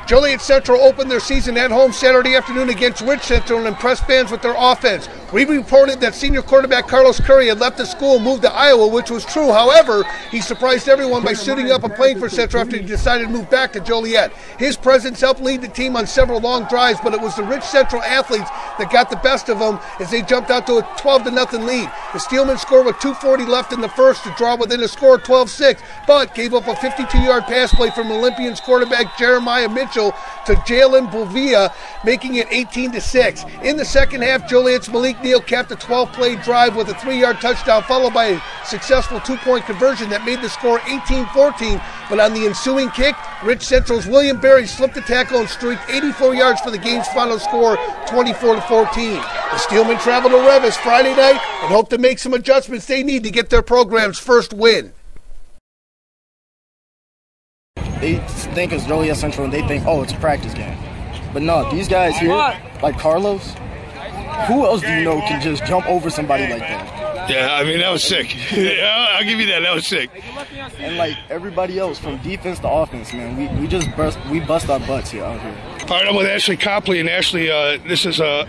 Joliet Central opened their season at home Saturday afternoon against Rich Central and impressed fans with their offense. We reported that senior quarterback Carlos Curry had left the school and moved to Iowa, which was true. However, he surprised everyone by suiting up and playing for Central after he decided to move back to Joliet. His presence helped lead the team on several long drives, but it was the Rich Central athletes that got the best of them as they jumped out to a 12-0 lead. The Steelmen scored with 2:40 left in the first to draw within a score of 12-6, but gave up a 52-yard pass play from Olympians quarterback Jeremiah Mitchell to Jalen Bovia, making it 18-6. In the second half, Joliet's Malik Neal capped a 12-play drive with a 3-yard touchdown, followed by a successful 2-point conversion that made the score 18-14. But on the ensuing kick, Rich Central's William Berry slipped the tackle and streaked 84 yards for the game's final score, 24-14. The Steelmen travel to Revis Friday night and hope to make some adjustments they need to get their program's first win. They think it's Joliet Central and they think, oh, it's a practice game. But no, these guys here, like Carlos, who else do you know can just jump over somebody like that? Yeah, I mean, that was sick. I'll give you that. That was sick. And like everybody else, from defense to offense, man, we just bust our butts here out here. All right, I'm with Ashley Copley, and Ashley, this is a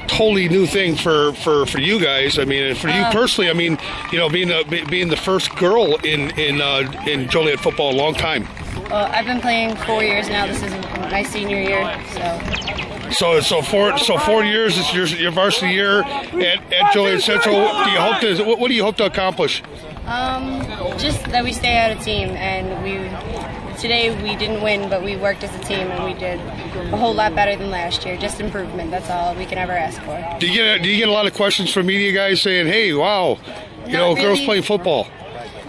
totally new thing for you guys. I mean, and for you personally. I mean, you know, being the first girl in Joliet football a long time. Well, I've been playing 4 years now. This is my senior year, So 4 years is your varsity year at Joliet Central. What do you hope to accomplish? Just that we stay out of team, and today we didn't win, but we worked as a team and we did a whole lot better than last year. Just improvement. That's all we can ever ask for. Do you get a lot of questions from media guys saying, "Hey, wow, girls playing football"?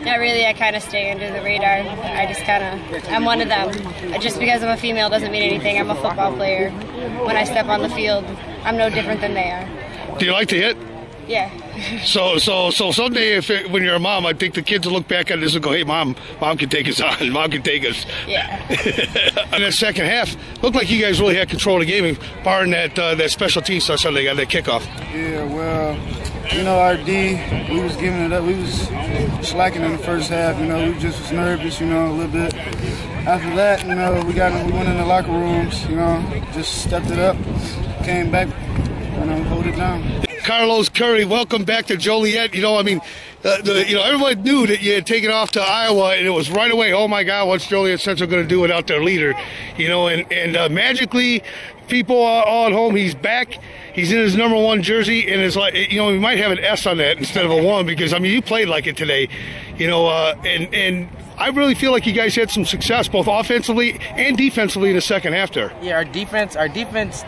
Not really. I kind of stay under the radar. I'm one of them. Just because I'm a female doesn't mean anything. I'm a football player. When I step on the field, I'm no different than they are. Do you like to hit? Yeah. So someday, when you're a mom, I think the kids will look back at this and go, "Hey, mom can take us on. Mom can take us." Yeah. In the second half, looked like you guys really had control of the game, barring that special teams touchdown they got that kickoff. Yeah, well, our D, we was giving it up. We was slacking in the first half. We just was nervous, a little bit. After that, we went in the locker rooms. Just stepped it up, came back, hold it down. Carlos Curry, welcome back to Joliet. Everyone knew that you had taken off to Iowa, and it was right away. Oh my God, what's Joliet Central going to do without their leader? And magically, people all at home, he's back. He's in his #1 jersey, and it's like, we might have an S on that instead of a 1 because you played like it today, and I really feel like you guys had some success both offensively and defensively in the second half there. Yeah, our defense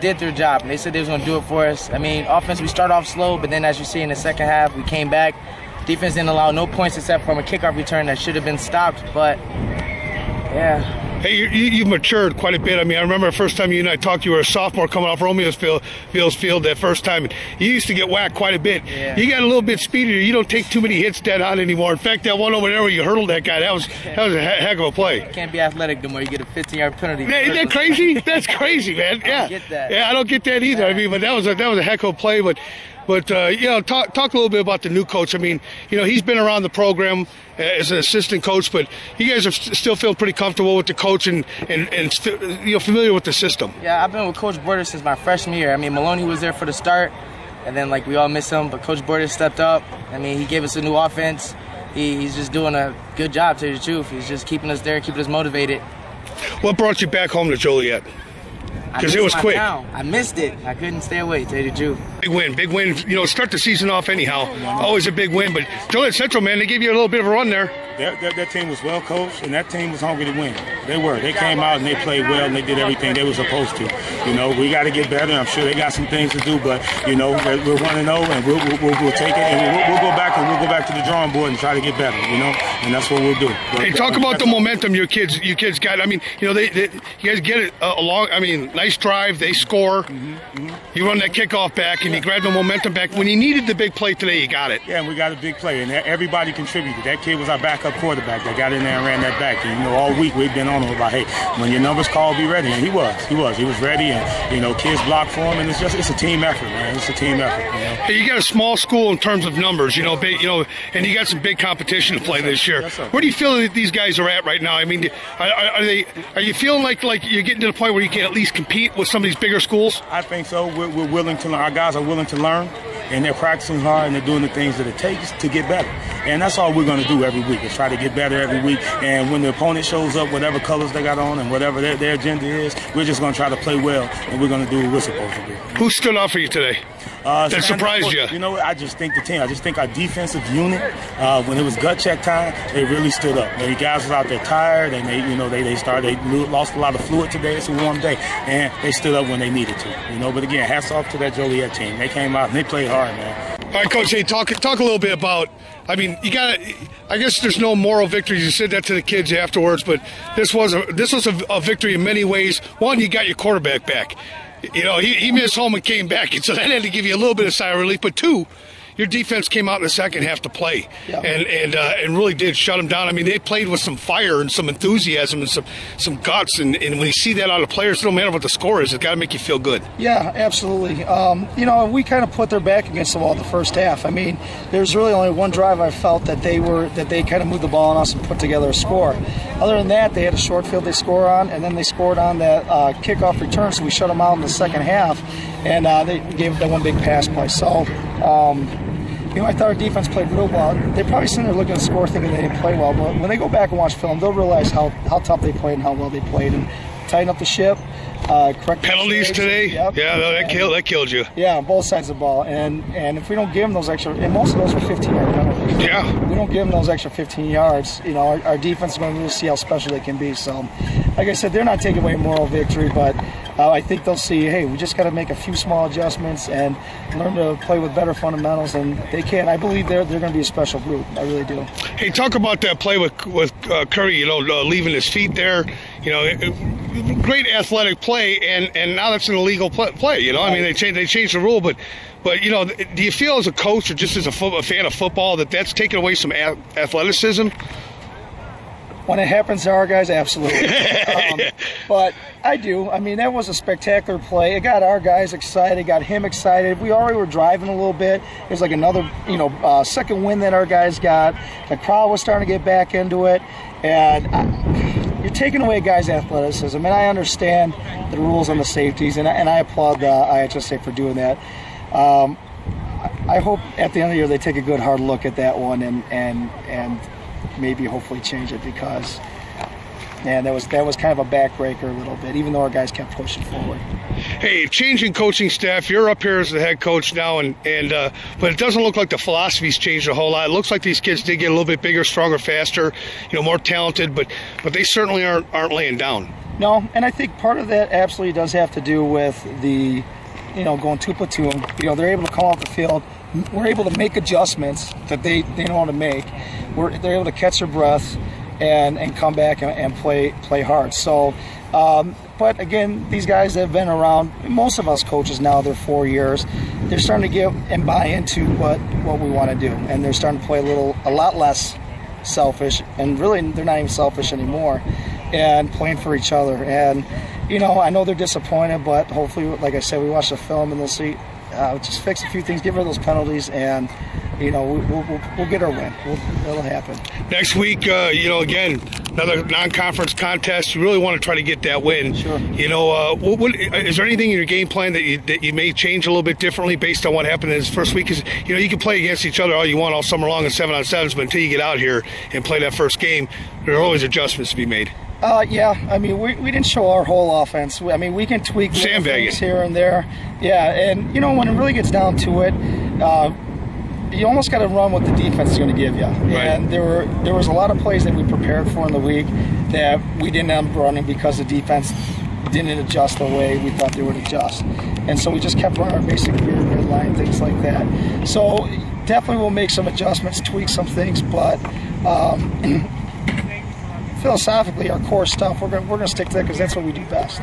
did their job. They said they was going to do it for us. I mean, offense, we start off slow, but then as you see in the second half, we came back. Defense didn't allow no points except from a kickoff return that should have been stopped, but yeah. Hey, you've matured quite a bit. I mean, I remember the first time you and I talked, you were a sophomore coming off Romeo's Field that first time. You used to get whacked quite a bit. Yeah. You got a little bit speedier. You don't take too many hits dead on anymore. In fact, that one over there where you hurdled that guy, that was a heck of a play. You can't be athletic no more. You get a 15-yard penalty. Isn't that crazy? That's crazy, man. Yeah. I don't get that. Yeah, I don't get that either. I mean, but that was a heck of a play. But talk a little bit about the new coach. I mean, he's been around the program as an assistant coach, but you guys are still feeling pretty comfortable with the coach and familiar with the system. Yeah, I've been with Coach Border since my freshman year. I mean, Maloney was there for the start, and then we all miss him, but Coach Border stepped up. I mean, he gave us a new offense. He's just doing a good job, to tell you the truth. He's just keeping us there, keeping us motivated. What brought you back home to Joliet? Because it was quick. I missed it. I couldn't stay away, to tell you the truth. Big win. Start the season off anyhow. Always a big win. But Joliet Central, man, they gave you a little bit of a run there. That team was well coached, and that team was hungry to win. They were. They came out and they played well, and they did everything they were supposed to. We got to get better. I'm sure they got some things to do, but we're 1-0, and we'll take it, and we'll go back to the drawing board and try to get better. And that's what we'll do. Hey, talk about the momentum you kids got. I mean, you guys get it along. I mean, nice drive. They score. You run that kickoff back, and you grab the momentum back. When you needed the big play today, you got it. Yeah, and we got a big play, and everybody contributed. That kid was our backup backup quarterback that got in there and ran that back. And, you know, all week we've been on him about, hey, when your number's called, be ready. And he was ready. And, you know, kids blocked for him. And it's a team effort, man. It's a team effort. You know? Hey, you got a small school in terms of numbers, you know, and you got some big competition to play this year. Yes, sir. Where do you feel that these guys are at right now? I mean, are you feeling like you're getting to the point where you can at least compete with some of these bigger schools? I think so. We're willing to learn. Our guys are willing to learn, and they're practicing hard, and they're doing the things that it takes to get better. And that's all we're going to do every week, is try to get better every week. And when the opponent shows up, whatever colors they got on and whatever their agenda is, we're just going to try to play well, and we're going to do what we're supposed to do. Who stood out for you today? That surprised you? You know, I just think the team. I just think our defensive unit, when it was gut check time, they really stood up. The guys was out there tired, and they lost a lot of fluid today. It's a warm day, and they stood up when they needed to. You know, but again, hats off to that Joliet team. They came out and they played hard, man. All right, Coach. Hey, talk a little bit about. I mean, I guess there's no moral victories. You said that to the kids afterwards, but this was a victory in many ways. One, you got your quarterback back. You know, he missed home and came back, and so that had to give you a little bit of sigh of relief. But two, your defense came out in the second half to play, and really did shut them down. I mean, they played with some fire and some enthusiasm and some guts, and when you see that out of players, no matter what the score is, it's got to make you feel good. Yeah, absolutely. You know, we kind of put their back against the wall the first half. I mean, there's really only one drive I felt that they kind of moved the ball on us and put together a score. Other than that, they had a short field they score on, and then they scored on that kickoff return, so we shut them out in the second half, and they gave that one big pass play. So, you know, I thought our defense played real well. They're probably sitting there looking at the score thinking they didn't play well, but when they go back and watch film, they'll realize how tough they played and how well they played, and tighten up the ship. Correct penalties today. Yep. Yeah, that killed you. Yeah, on both sides of the ball, and if we don't give them those extra, and most of those were 15-yard penalties. Yeah. We don't give them those extra 15 yards. You know, our defense is going to really see how special they can be. So, like I said, they're not taking away moral victory, but I think they'll see, hey, we just got to make a few small adjustments and learn to play with better fundamentals, and they can. I believe they're going to be a special group. I really do. Hey, talk about that play with Curry. You know, leaving his feet there. You know, great athletic play, and now that's an illegal play. You know, I mean, they changed the rule, but you know, do you feel as a coach or just as a fan of football that's taken away some athleticism? When it happens to our guys, absolutely. But I do. I mean, that was a spectacular play. It got our guys excited, got him excited. We already were driving a little bit. It was like another, second win that our guys got. The crowd was starting to get back into it, and you're taking away guys' athleticism. And I understand the rules on the safeties, and I applaud the IHSA for doing that. I hope at the end of the year they take a good hard look at that one and maybe hopefully change it, because man, that was kind of a backbreaker a little bit, even though our guys kept pushing forward. Hey, changing coaching staff, you're up here as the head coach now, and but it doesn't look like the philosophy's changed a whole lot. It looks like these kids did get a little bit bigger, stronger, faster, more talented, but they certainly aren't laying down. No, and I think part of that absolutely does have to do with the going two platoon. They're able to come off the field. We're able to make adjustments that they don't want to make. They're able to catch their breath and come back and play hard. So, but again, these guys that have been around, most of us coaches now, they're 4 years. They're starting to get and buy into what we want to do, and they're starting to play a lot less selfish, and really they're not even selfish anymore, and playing for each other. And I know they're disappointed, but hopefully, like I said, we watch the film and they'll see. Just fix a few things, get rid of those penalties, and we'll get our win. It'll happen. Next week, again, another non-conference contest. You really want to try to get that win. Sure. Is there anything in your game plan that you may change a little bit differently based on what happened in this first week? Because you can play against each other all you want all summer long in 7-on-7s, but until you get out here and play that first game, there are always adjustments to be made. Yeah, I mean, we didn't show our whole offense. I mean, we can tweak things here and there. Yeah, and, when it really gets down to it, you almost got to run what the defense is going to give you. Right. And there was a lot of plays that we prepared for in the week that we didn't end up running because the defense didn't adjust the way we thought they would adjust. And so we just kept running our basic red line, things like that. So definitely we'll make some adjustments, tweak some things, but philosophically, our core stuff, we're going to stick to that because that's what we do best.